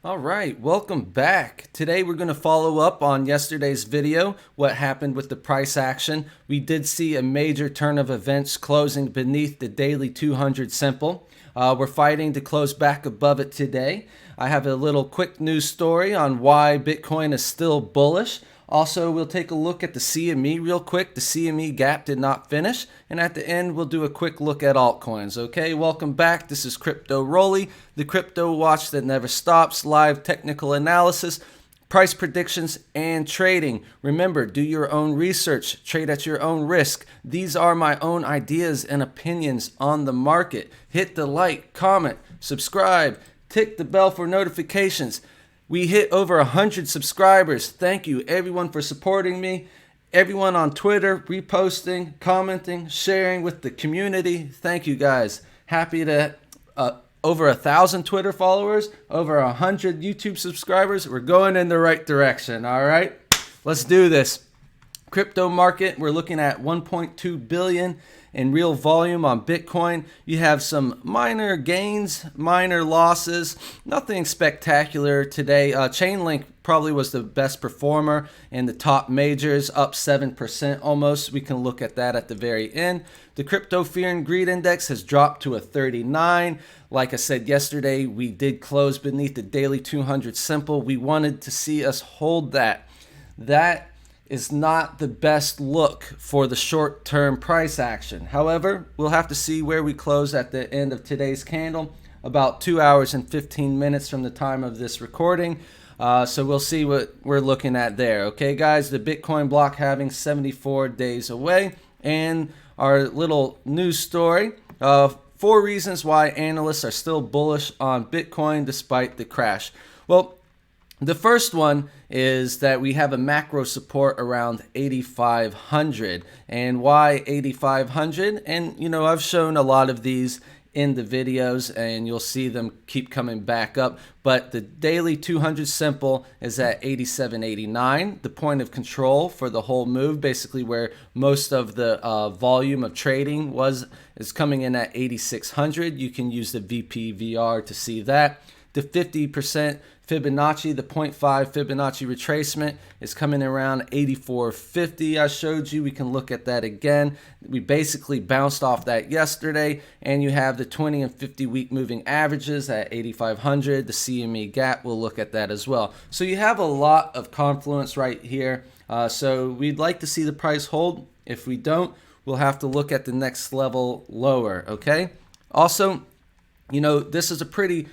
All right, welcome back. Today we're going to follow up on yesterday's video, what happened with the price action. We did see a major turn of events closing beneath the daily 200 simple. We're fighting to close back above it today. I have a little quick news story on why Bitcoin is still bullish. Also, we'll take a look at the CME real quick. The CME gap did not finish. And at the end, we'll do a quick look at altcoins. Okay, welcome back. This is Crypto Rolly, the crypto watch that never stops, live technical analysis, price predictions, and trading. Remember, do your own research, trade at your own risk. These are my own ideas and opinions on the market. Hit the like, comment, subscribe, tick the bell for notifications. We hit over 100 subscribers. Thank you everyone for supporting me. Everyone on Twitter, reposting, commenting, sharing with the community. Thank you guys. Happy to over 1,000 Twitter followers, over 100 YouTube subscribers. We're going in the right direction. All right, let's do this. Crypto market, we're looking at 1.2 billion in real volume on Bitcoin. You have some minor gains, minor losses, nothing spectacular today. Chainlink probably was the best performer in the top majors, up 7% almost. We can look at that at the very end. The crypto fear and greed index has dropped to a 39. Like I said yesterday, we did close beneath the daily 200 simple. We wanted to see us hold that. That is not the best look for the short-term price action. However, we'll have to see where we close at the end of today's candle, about 2 hours and 15 minutes from the time of this recording. So we'll see what we're looking at there. Okay, guys, the Bitcoin block halving 74 days away. And our little news story, 4 reasons why analysts are still bullish on Bitcoin despite the crash. Well, the first one is that we have a macro support around 8,500. And why 8,500? And, you know, I've shown a lot of these in the videos and you'll see them keep coming back up. But the daily 200 simple is at 87.89. The point of control for the whole move, basically where most of the volume of trading is coming in at 8,600. You can use the VPVR to see that. The 50% Fibonacci, the 0.5 Fibonacci retracement is coming around 84.50. I showed you. We can look at that again. We basically bounced off that yesterday, and you have the 20 and 50 week moving averages at 8,500. The CME gap, we'll look at that as well. So you have a lot of confluence right here. So we'd like to see the price hold. If we don't, we'll have to look at the next level lower, okay? Also, you know, this is a pretty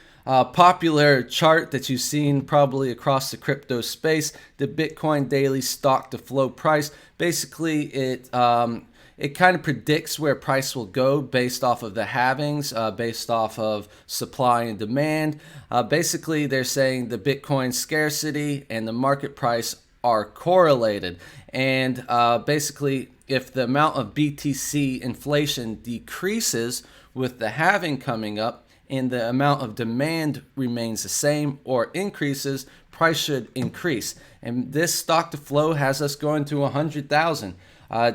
popular chart that you've seen probably across the crypto space, the Bitcoin daily stock to flow price. Basically, it kind of predicts where price will go based off of the halvings, based off of supply and demand. Basically, they're saying the Bitcoin scarcity and the market price are correlated. And basically, if the amount of BTC inflation decreases with the halving coming up, and the amount of demand remains the same or increases, price should increase. And this stock to flow has us going to 100,000.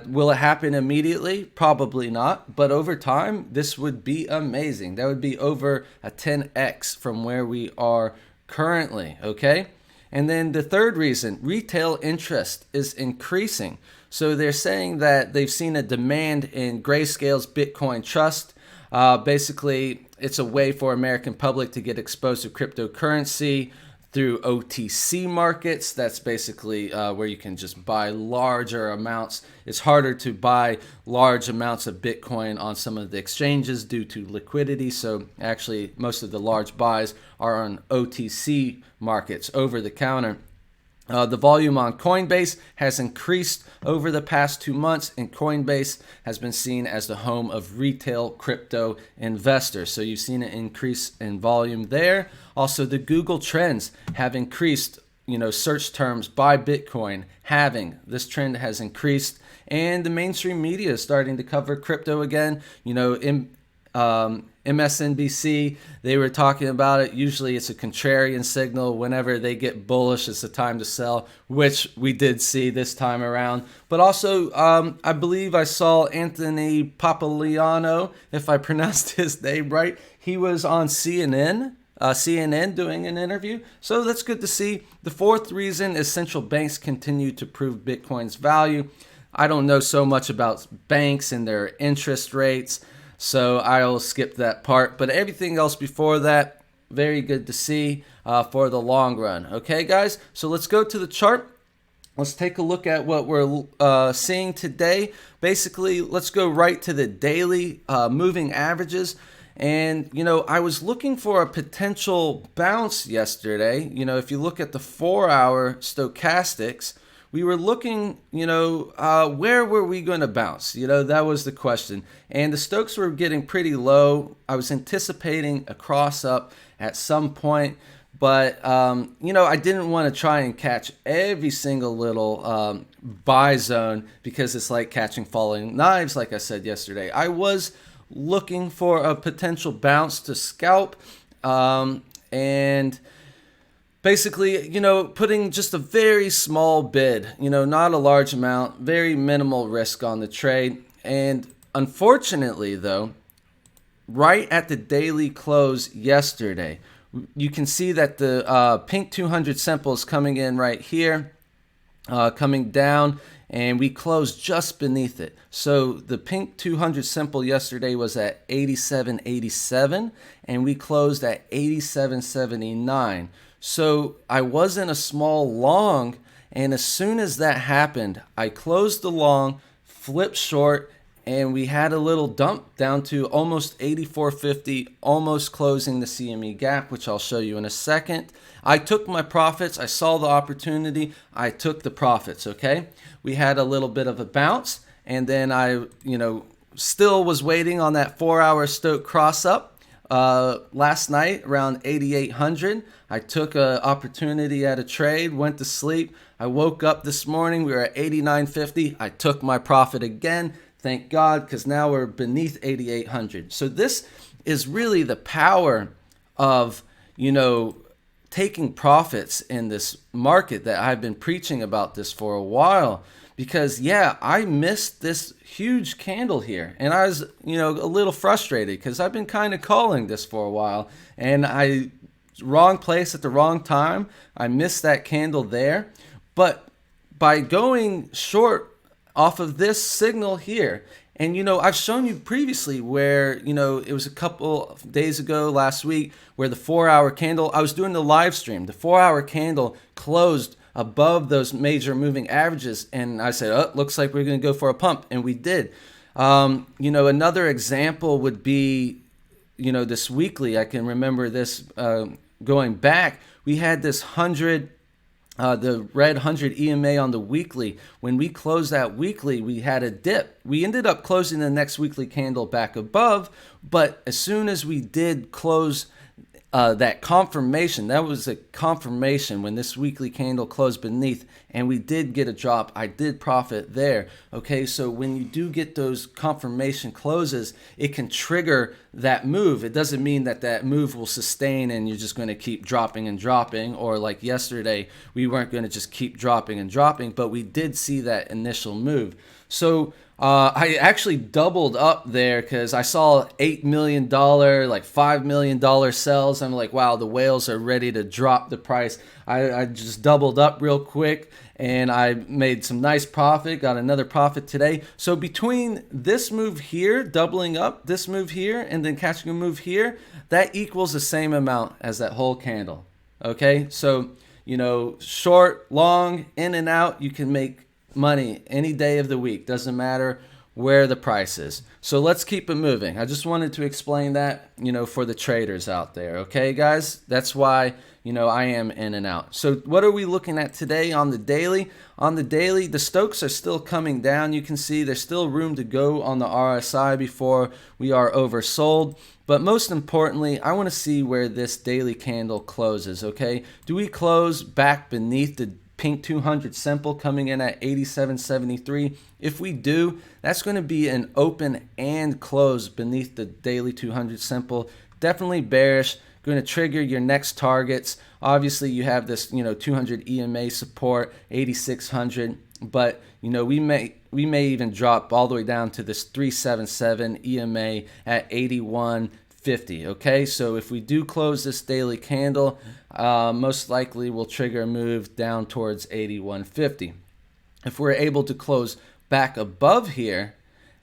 Will it happen immediately? Probably not. But over time, this would be amazing. That would be over a 10x from where we are currently, okay? And then the third reason, retail interest is increasing. So they're saying that they've seen a demand in Grayscale's Bitcoin Trust. Basically, it's a way for American public to get exposed to cryptocurrency through OTC markets. That's basically where you can just buy larger amounts. It's harder to buy large amounts of Bitcoin on some of the exchanges due to liquidity. So actually, most of the large buys are on OTC markets, over the counter. The volume on Coinbase has increased over the past 2 months, and Coinbase has been seen as the home of retail crypto investors. So you've seen an increase in volume there. Also, the Google trends have increased, you know, search terms by Bitcoin, halving. This trend has increased, and the mainstream media is starting to cover crypto again. You know, MSNBC, they were talking about it. Usually it's a contrarian signal. Whenever they get bullish, it's the time to sell, which we did see this time around. But also, I believe I saw Anthony Papagliano, if I pronounced his name right. He was on CNN CNN doing an interview. So that's good to see. The fourth reason is central banks continue to prove Bitcoin's value. I don't know so much about banks and their interest rates, so I'll skip that part. But everything else before that, very good to see for the long run. Okay, guys? So let's go to the chart. Let's take a look at what we're seeing today. Basically, let's go right to the daily moving averages. And, I was looking for a potential bounce yesterday. If you look at the 4-hour stochastics, we were looking, where were we going to bounce? That was the question. And the Stokes were getting pretty low. I was anticipating a cross up at some point. But, I didn't want to try and catch every single little buy zone because it's like catching falling knives, like I said yesterday. I was looking for a potential bounce to scalp and basically, putting just a very small bid, not a large amount, very minimal risk on the trade. And unfortunately, though, right at the daily close yesterday, you can see that the pink 200 simple is coming in right here, coming down, and we closed just beneath it. So the pink 200 simple yesterday was at 87.87, and we closed at 87.79. So I was in a small long, and as soon as that happened, I closed the long, flipped short, and we had a little dump down to almost 84.50, almost closing the CME gap, which I'll show you in a second. I took my profits. I saw the opportunity. I took the profits, okay? We had a little bit of a bounce, and then I, still was waiting on that 4-hour Stoke cross up. Last night around 8,800, I took an opportunity at a trade, went to sleep. I woke up this morning, we were at 89.50. I took my profit again. Thank God, because now we're beneath 8,800. So this is really the power of, taking profits in this market that I've been preaching about this for a while. Because, I missed this huge candle here. And I was, a little frustrated because I've been kind of calling this for a while. And wrong place at the wrong time. I missed that candle there. But by going short off of this signal here. And, I've shown you previously where, it was a couple of days ago last week where the 4-hour candle, I was doing the live stream. The 4-hour candle closed above those major moving averages. And I said, oh, looks like we're going to go for a pump. And we did. Another example would be, this weekly. I can remember this going back. We had this the red 100 EMA on the weekly. When we closed that weekly, we had a dip. We ended up closing the next weekly candle back above, but as soon as we did close that confirmation, that was a confirmation when this weekly candle closed beneath, and we did get a drop. I did profit there. Okay, so when you do get those confirmation closes, it can trigger that move. It doesn't mean that that move will sustain and you're just going to keep dropping and dropping, or like yesterday, we weren't going to just keep dropping and dropping, but we did see that initial move. So I actually doubled up there because I saw $8 million, like $5 million sells. I'm like, wow, the whales are ready to drop the price. I just doubled up real quick and I made some nice profit, got another profit today. So between this move here, doubling up, this move here, and then catching a move here, that equals the same amount as that whole candle. Okay, so, short, long, in and out, you can make money any day of the week. Doesn't matter where the price is. So let's keep it moving. I just wanted to explain that, for the traders out there. Okay, guys? That's why, I am in and out. So what are we looking at today on the daily? On the daily, the Stokes are still coming down. You can see there's still room to go on the RSI before we are oversold. But most importantly, I want to see where this daily candle closes, okay? Do we close back beneath the pink 200 simple coming in at 87.73? If we do, that's going to be an open and close beneath the daily 200 simple. Definitely bearish. Going to trigger your next targets. Obviously, you have this 200 EMA support, 8600, but we may even drop all the way down to this 377 EMA at 81.50. 50. Okay, so if we do close this daily candle, most likely we'll trigger a move down towards 81.50. If we're able to close back above here,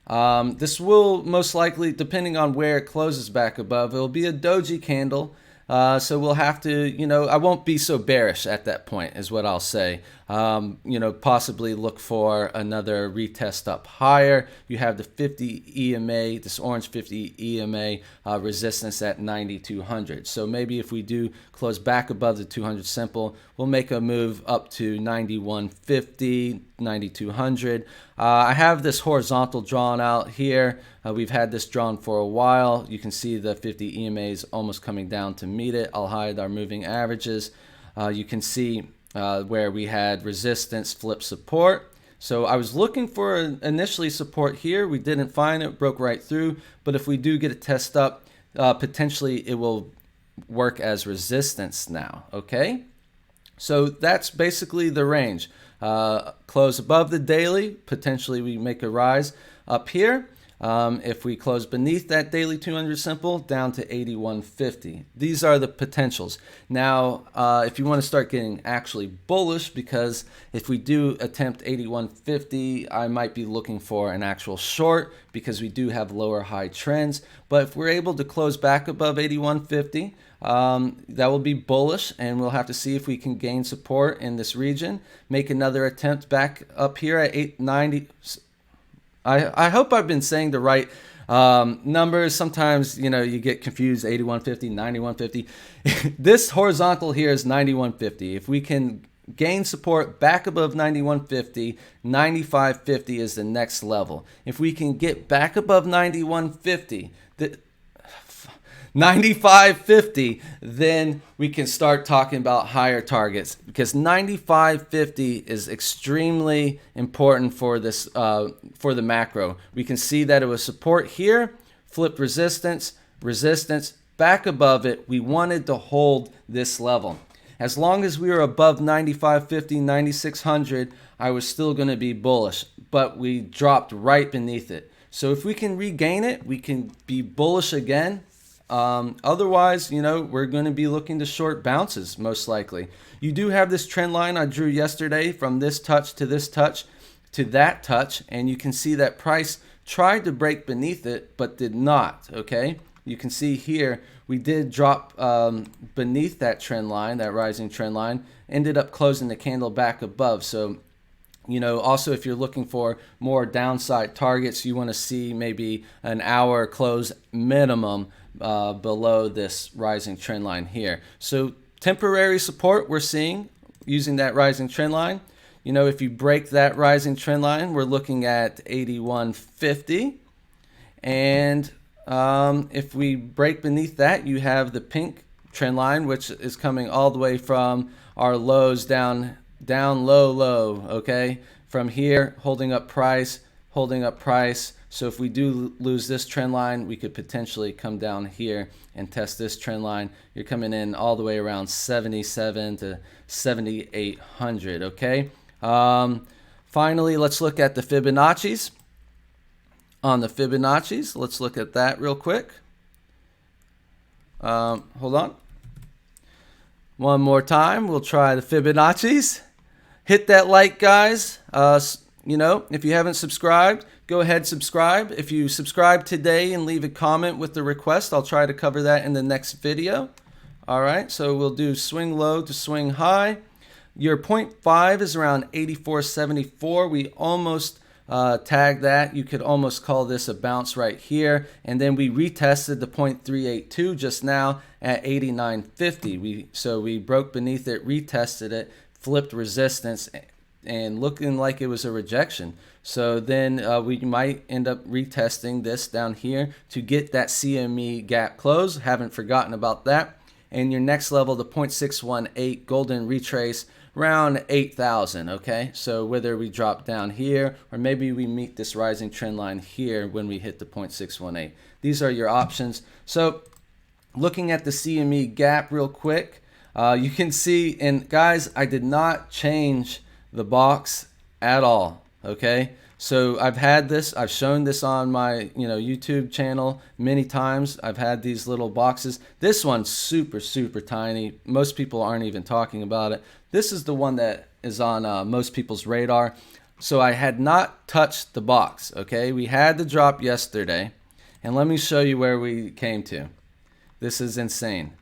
this will most likely, depending on where it closes back above, it'll be a doji candle. So we'll have to, I won't be so bearish at that point is what I'll say. Possibly look for another retest up higher. You have the 50 EMA, this orange 50 EMA resistance at 9,200. So maybe if we do close back above the 200 simple, we'll make a move up to 9150, 9200. I have this horizontal drawn out here. We've had this drawn for a while. You can see the 50 EMAs almost coming down to meet it. I'll hide our moving averages. You can see where we had resistance, flip support. So I was looking for initially support here. We didn't find it, broke right through. But if we do get a test up, potentially it will work as resistance now, okay? So that's basically the range. Close above the daily, potentially we make a rise up here. If we close beneath that daily 200 simple, down to 81.50. These are the potentials. Now, if you want to start getting actually bullish, because if we do attempt 81.50, I might be looking for an actual short because we do have lower high trends. But if we're able to close back above 81.50, that will be bullish, and we'll have to see if we can gain support in this region. Make another attempt back up here at 890. I hope I've been saying the right numbers. Sometimes, you get confused, 81.50, 91.50. This horizontal here is 91.50. If we can gain support back above 91.50, 95.50 is the next level. If we can get back above 91.50, 95.50, then we can start talking about higher targets, because 95.50 is extremely important for this for the macro. We can see that it was support here, flipped resistance, back above it. We wanted to hold this level. As long as we were above 95.50, 9600, I was still going to be bullish, but we dropped right beneath it. So if we can regain it, we can be bullish again. Otherwise, we're going to be looking to short bounces, most likely. You do have this trend line I drew yesterday from this touch to this touch to that touch, and you can see that price tried to break beneath it, but did not, okay? You can see here, we did drop beneath that trend line, that rising trend line, ended up closing the candle back above. So, also if you're looking for more downside targets, you want to see maybe an hour close minimum below this rising trend line here. So temporary support we're seeing using that rising trend line. If you break that rising trend line, we're looking at 81.50. And if we break beneath that, you have the pink trend line, which is coming all the way from our lows down low, okay? From here, holding up price. So if we do lose this trend line, we could potentially come down here and test this trend line. You're coming in all the way around 77 to 7,800, okay? Finally, let's look at the Fibonacci's. On the Fibonacci's, let's look at that real quick. Hold on. One more time, we'll try the Fibonacci's. Hit that like, guys. If you haven't subscribed, go ahead, subscribe. If you subscribe today and leave a comment with the request, I'll try to cover that in the next video. All right, so we'll do swing low to swing high. Your 0.5 is around 84.74. We almost tagged that. You could almost call this a bounce right here. And then we retested the 0.382 just now at 89.50. So we broke beneath it, retested it, flipped resistance, and looking like it was a rejection. So then we might end up retesting this down here to get that CME gap close. Haven't forgotten about that. And your next level, the 0.618 golden retrace, around 8,000, okay? So whether we drop down here or maybe we meet this rising trend line here when we hit the 0.618. These are your options. So looking at the CME gap real quick, you can see, and guys, I did not change the box at all, okay? So I've had this, I've shown this on my YouTube channel many times. I've had these little boxes. This one's super, super tiny. Most people aren't even talking about it. This is the one that is on most people's radar. So I had not touched the box, okay? We had the drop yesterday, and let me show you where we came to. This is insane.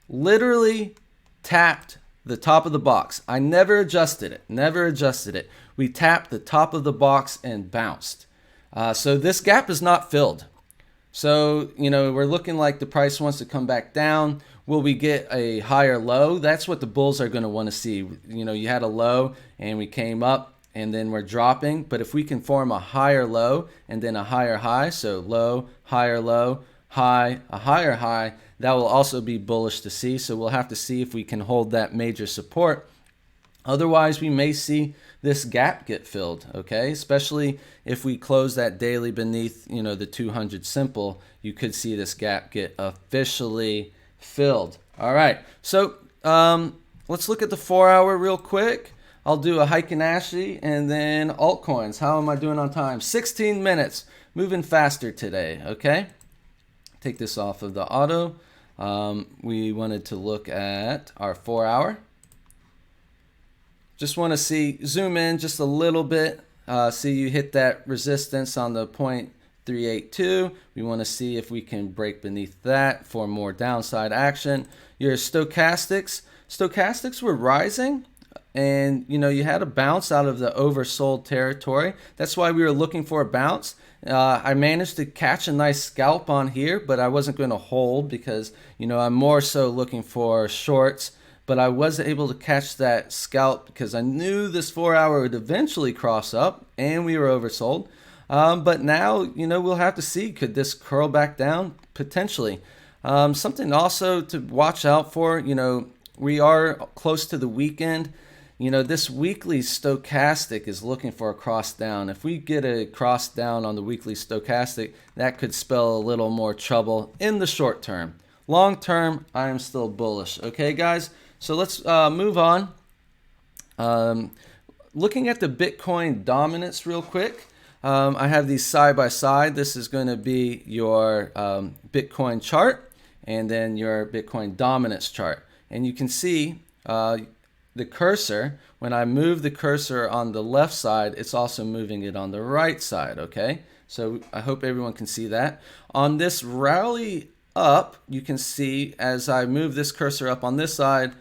Literally tapped the top of the box. I never adjusted it, never adjusted it. We tapped the top of the box and bounced. So this gap is not filled. So, we're looking like the price wants to come back down. Will we get a higher low? That's what the bulls are going to want to see. You had a low and we came up and then we're dropping. But if we can form a higher low and then a higher high, so low, high, a higher high, that will also be bullish to see. So we'll have to see if we can hold that major support. Otherwise, we may see this gap get filled, okay? Especially if we close that daily beneath, the 200 simple, you could see this gap get officially filled. All right, so let's look at the 4-hour real quick. I'll do a Heikin-Ashi and then altcoins. How am I doing on time? 16 minutes, moving faster today, okay? Take this off of the auto. We wanted to look at our 4-hour. Just want to zoom in just a little bit. See you hit that resistance on the 0.382. We want to see if we can break beneath that for more downside action. Your stochastics were rising, and you had a bounce out of the oversold territory. That's why we were looking for a bounce. I managed to catch a nice scalp on here, but I wasn't going to hold because I'm more so looking for shorts. But I was able to catch that scalp because I knew this 4-hour would eventually cross up and we were oversold. But now, we'll have to see, could this curl back down? Potentially. Something also to watch out for, we are close to the weekend. This weekly stochastic is looking for a cross down. If we get a cross down on the weekly stochastic, that could spell a little more trouble in the short term. Long term, I am still bullish. Okay, guys? So let's move on. Looking at the Bitcoin dominance real quick. I have these side by side. This is going to be your Bitcoin chart and then your Bitcoin dominance chart. And you can see the cursor. When I move the cursor on the left side, it's also moving it on the right side, okay? So I hope everyone can see that. On this rally up, you can see as I move this cursor up on this side,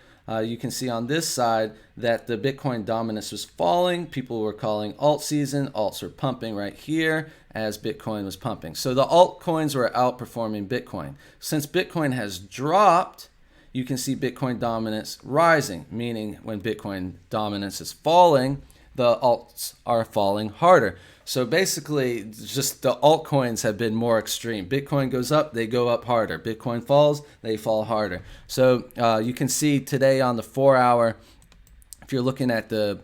you can see on this side that the Bitcoin dominance was falling. People were calling alt season. Alts were pumping right here as Bitcoin was pumping. So the altcoins were outperforming Bitcoin. Since Bitcoin has dropped, you can see Bitcoin dominance rising, meaning when Bitcoin dominance is falling, the alts are falling harder. So basically, just the altcoins have been more extreme. Bitcoin goes up, they go up harder. Bitcoin falls, they fall harder. So you can see today on the 4-hour, if you're looking at the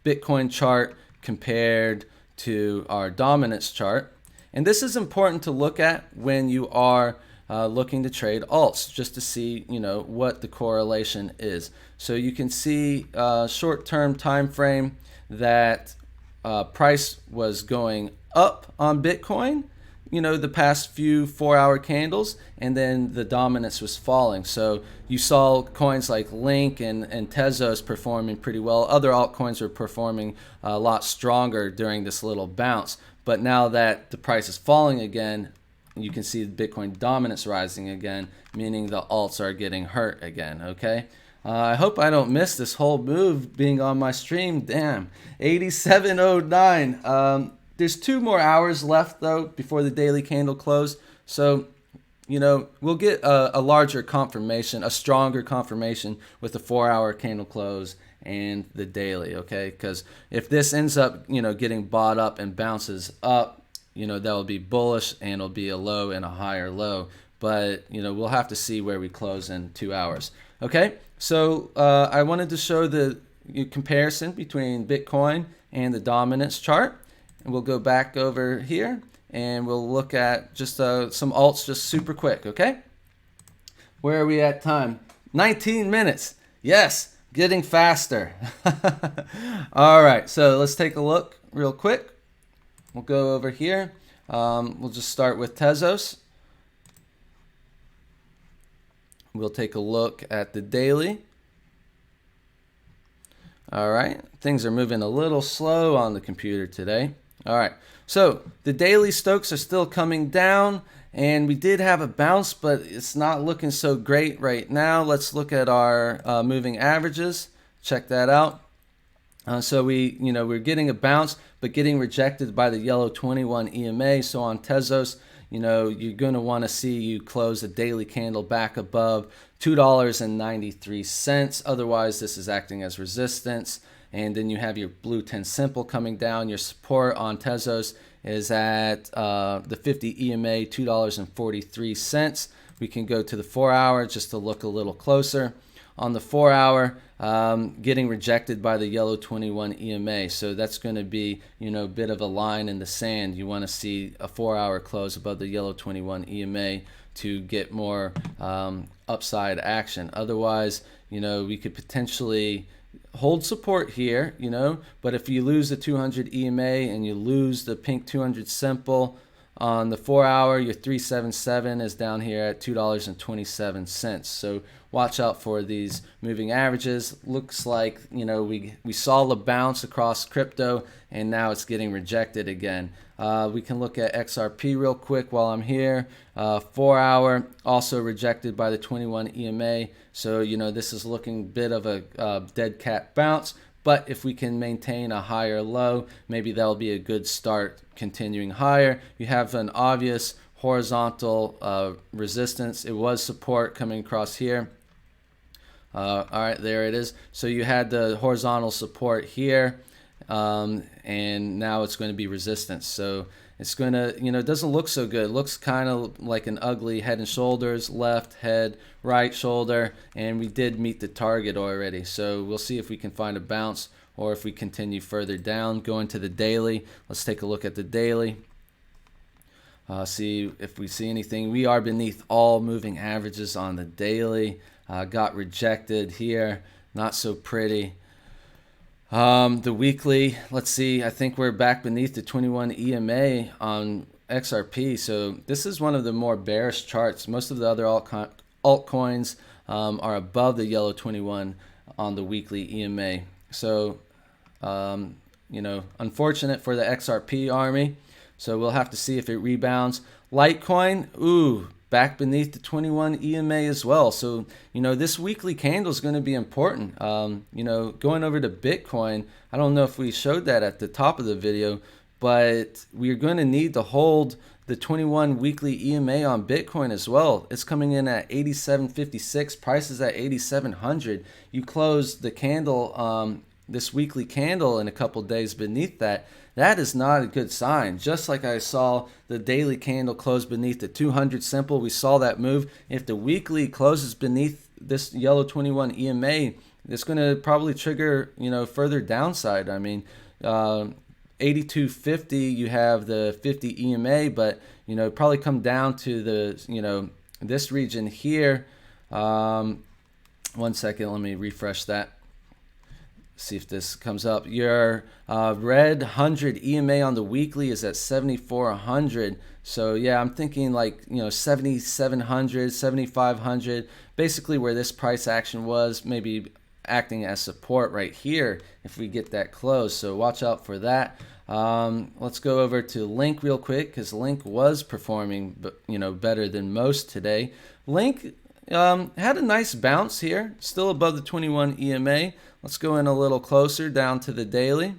Bitcoin chart compared to our dominance chart, and this is important to look at when you are looking to trade alts, just to see what the correlation is. So you can see short-term time frame that price was going up on Bitcoin, the past few 4-hour candles, and then the dominance was falling. So you saw coins like Link and Tezos performing pretty well. Other altcoins were performing a lot stronger during this little bounce. But now that the price is falling again, you can see the Bitcoin dominance rising again, meaning the alts are getting hurt again, okay? I hope I don't miss this whole move being on my stream. Damn, 87.09. There's 2 more hours left, though, before the daily candle close. So, we'll get a larger confirmation, a stronger confirmation with the 4-hour candle close and the daily, okay? Because if this ends up, getting bought up and bounces up, that'll be bullish and it'll be a low and a higher low. But, we'll have to see where we close in 2 hours. Okay, so I wanted to show the comparison between Bitcoin and the dominance chart. And we'll go back over here and we'll look at just some alts just super quick, okay? Where are we at time? 19 minutes. Yes, getting faster. All right, so let's take a look. real quick. We'll go over here. We'll just start with Tezos. We'll take a look at the daily. All right, things are moving a little slow on the computer today. All right, so the daily Stokes are still coming down, and we did have a bounce, but it's not looking so great right now. Let's look at our moving averages. Check that out. So we're getting a bounce, but getting rejected by the yellow 21 EMA. So on Tezos, you're going to want to see you close a daily candle back above $2.93. Otherwise, this is acting as resistance. And then you have your blue 10 simple coming down. Your support on Tezos is at the 50 EMA, $2.43. We can go to the 4-hour just to look a little closer. On the 4-hour, getting rejected by the yellow 21 EMA. So that's going to be, a bit of a line in the sand. You want to see a 4-hour close above the yellow 21 EMA to get more upside action. Otherwise, we could potentially hold support here, but if you lose the 200 EMA and you lose the pink 200 simple on the 4-hour, your 377 is down here at $2.27. So watch out for these moving averages. Looks like, we saw the bounce across crypto, and now it's getting rejected again. We can look at XRP real quick while I'm here. 4-hour also rejected by the 21 EMA. So, this is looking a bit of a dead cat bounce. But if we can maintain a higher low, maybe that'll be a good start continuing higher. You have an obvious horizontal resistance. It was support coming across here. All right, there it is. So you had the horizontal support here, and now it's going to be resistance. So it's going to, it doesn't look so good. It looks kind of like an ugly head and shoulders, left head, right shoulder, and we did meet the target already. So we'll see if we can find a bounce or if we continue further down. Going to the daily, let's take a look at the daily. See if we see anything. We are beneath all moving averages on the daily. Got rejected here, not so pretty. The weekly, let's see, I think we're back beneath the 21 EMA on XRP. So this is one of the more bearish charts. Most of the other altcoins are above the yellow 21 on the weekly EMA. So, unfortunate for the XRP army. So we'll have to see if it rebounds. Litecoin, back beneath the 21 EMA as well. So, this weekly candle is going to be important. Going over to Bitcoin, I don't know if we showed that at the top of the video, but we're going to need to hold the 21 weekly EMA on Bitcoin as well. It's coming in at 87.56. Price is at 8,700. You close the candle, this weekly candle in a couple days beneath that. That is not a good sign. Just like I saw the daily candle close beneath the 200 simple, we saw that move. If the weekly closes beneath this yellow 21 EMA, it's going to probably trigger, further downside. I mean, 82.50, you have the 50 EMA, but, probably come down to the, this region here. 1 second, let me refresh that. See if this comes up. Your red 100 EMA on the weekly is at 7,400. So yeah, I'm thinking like 7,700, 7,500, basically where this price action was, maybe acting as support right here if we get that close. So watch out for that. Let's go over to Link real quick because Link was performing better than most today. Link had a nice bounce here, still above the 21 EMA. Let's go in a little closer down to the daily.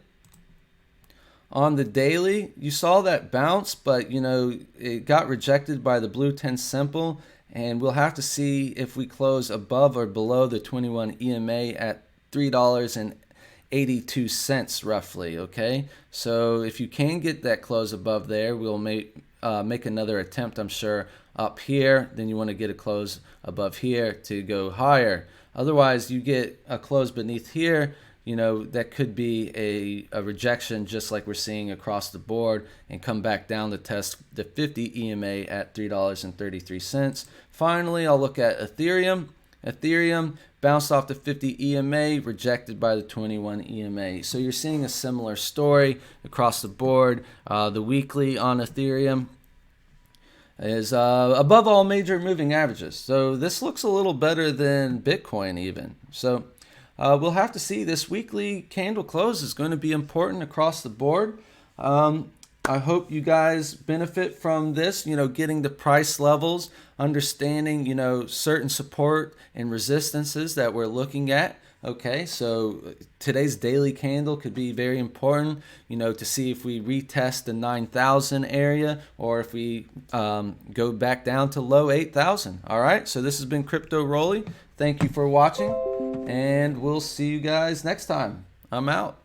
On the daily, you saw that bounce, but it got rejected by the blue 10 simple, and we'll have to see if we close above or below the 21 EMA at $3.82 roughly. Okay, so if you can get that close above there, we'll make another attempt, I'm sure, up here. Then you want to get a close above here to go higher. Otherwise, you get a close beneath here, that could be a rejection just like we're seeing across the board and come back down to test the 50 EMA at $3.33. Finally, I'll look at Ethereum. Ethereum bounced off the 50 EMA, rejected by the 21 EMA. So you're seeing a similar story across the board. The weekly on Ethereum is above all major moving averages. So this looks a little better than Bitcoin even. So we'll have to see. This weekly candle close is going to be important across the board. I hope you guys benefit from this, getting the price levels, understanding, certain support and resistances that we're looking at. Okay, so today's daily candle could be very important, to see if we retest the 9,000 area or if we go back down to low 8,000. All right, so this has been Crypto Rolly. Thank you for watching, and we'll see you guys next time. I'm out.